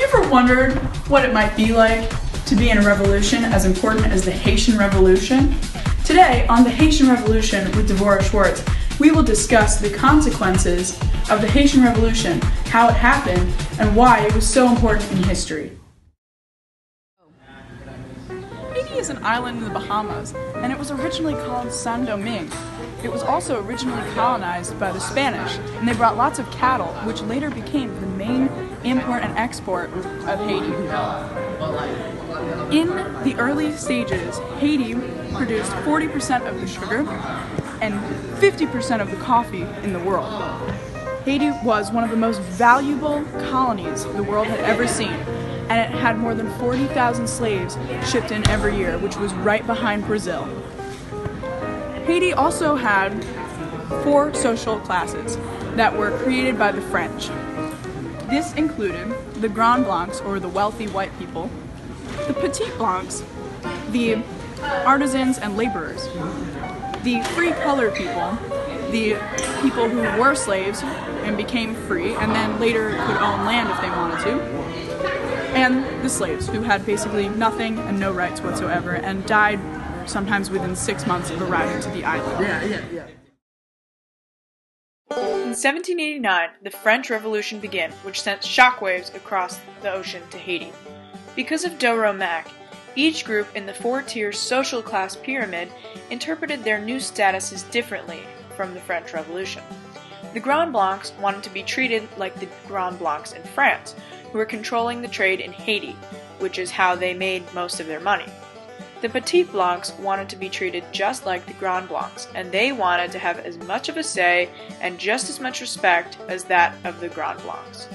you ever wondered what it might be like to be in a revolution as important as the Haitian Revolution? Today, on the Haitian Revolution with Devorah Schwartz, we will discuss the consequences of the Haitian Revolution, how it happened, and why it was so important in history. Haiti is an island in the Bahamas, and it was originally called Saint-Domingue. It was also originally colonized by the Spanish, and they brought lots of cattle, which later became the main import and export of Haiti. In the early stages, Haiti produced 40% of the sugar and 50% of the coffee in the world. Haiti was one of the most valuable colonies the world had ever seen, and it had more than 40,000 slaves shipped in every year, which was right behind Brazil. Haiti also had 4 social classes that were created by the French. This included the Grands Blancs, or the wealthy white people, the Petits Blancs, the artisans and laborers, the free colored people, the people who were slaves and became free and then later could own land if they wanted to, and the slaves, who had basically nothing and no rights whatsoever and died sometimes within 6 months of arriving to the island. In 1789, the French Revolution began, which sent shockwaves across the ocean to Haiti. Because of Devorah, each group in the 4-tier social class pyramid interpreted their new statuses differently from the French Revolution. The Grands Blancs wanted to be treated like the Grands Blancs in France, who were controlling the trade in Haiti, which is how they made most of their money. The Petits Blancs wanted to be treated just like the Grands Blancs, and they wanted to have as much of a say and just as much respect as that of the Grands Blancs.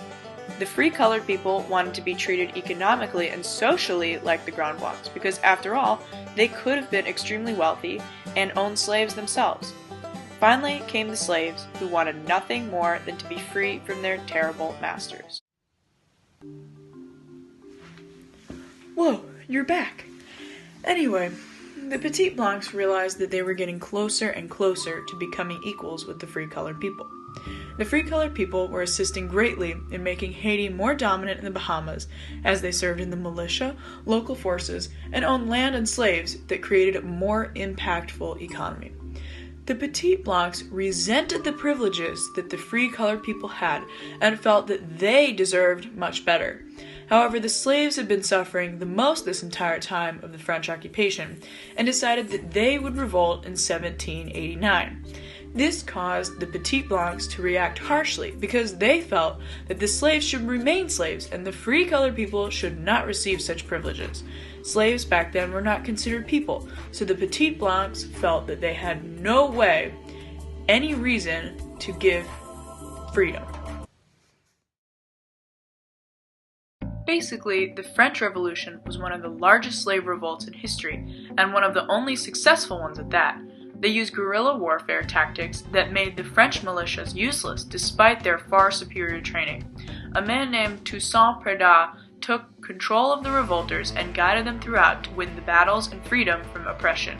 The free colored people wanted to be treated economically and socially like the Grands Blancs, because after all, they could have been extremely wealthy and owned slaves themselves. Finally came the slaves, who wanted nothing more than to be free from their terrible masters. Whoa, you're back! Anyway, the Petits Blancs realized that they were getting closer and closer to becoming equals with the free colored people. The free colored people were assisting greatly in making Haiti more dominant in the Bahamas, as they served in the militia, local forces, and owned land and slaves that created a more impactful economy. The Petits Blancs resented the privileges that the free colored people had and felt that they deserved much better. However, the slaves had been suffering the most this entire time of the French occupation and decided that they would revolt in 1789. This caused the Petits Blancs to react harshly because they felt that the slaves should remain slaves and the free colored people should not receive such privileges. Slaves back then were not considered people, so the Petits Blancs felt that they had no way, any reason to give freedom. Basically, the French Revolution was one of the largest slave revolts in history, and one of the only successful ones at that. They used guerrilla warfare tactics that made the French militias useless despite their far superior training. A man named Toussaint Prédat took control of the revolters and guided them throughout to win the battles and freedom from oppression.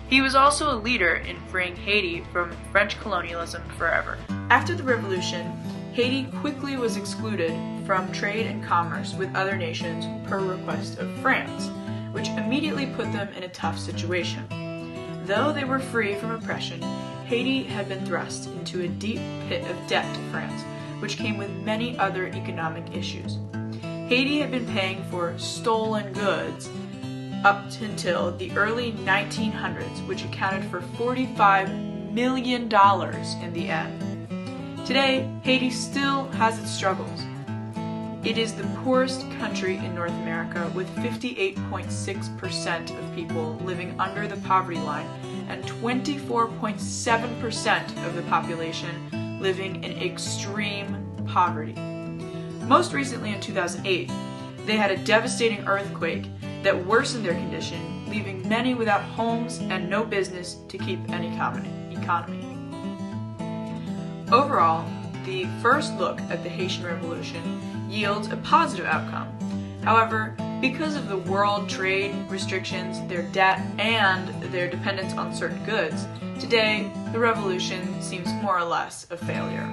He was also a leader in freeing Haiti from French colonialism forever. After the revolution, Haiti quickly was excluded from trade and commerce with other nations per request of France, which immediately put them in a tough situation. Though they were free from oppression, Haiti had been thrust into a deep pit of debt to France, which came with many other economic issues. Haiti had been paying for stolen goods up until the early 1900s, which accounted for $45 million in the end. Today, Haiti still has its struggles. It is the poorest country in North America, with 58.6% of people living under the poverty line and 24.7% of the population living in extreme poverty. Most recently in 2008, they had a devastating earthquake that worsened their condition, leaving many without homes and no business to keep an economy. Overall, the first look at the Haitian Revolution yields a positive outcome. However, because of the world trade restrictions, their debt, and their dependence on certain goods, today the revolution seems more or less a failure.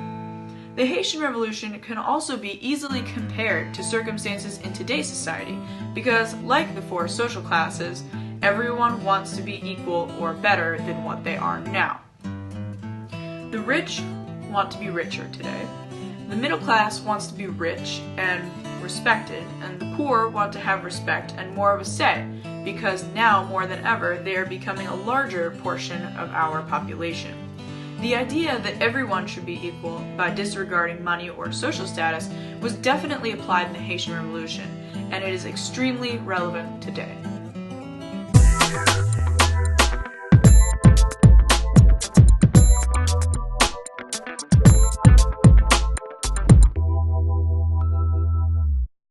The Haitian Revolution can also be easily compared to circumstances in today's society because, like the four social classes, everyone wants to be equal or better than what they are now. The rich want to be richer today. The middle class wants to be rich and respected, and the poor want to have respect and more of a say, because now more than ever they are becoming a larger portion of our population. The idea that everyone should be equal by disregarding money or social status was definitely applied in the Haitian Revolution, and it is extremely relevant today.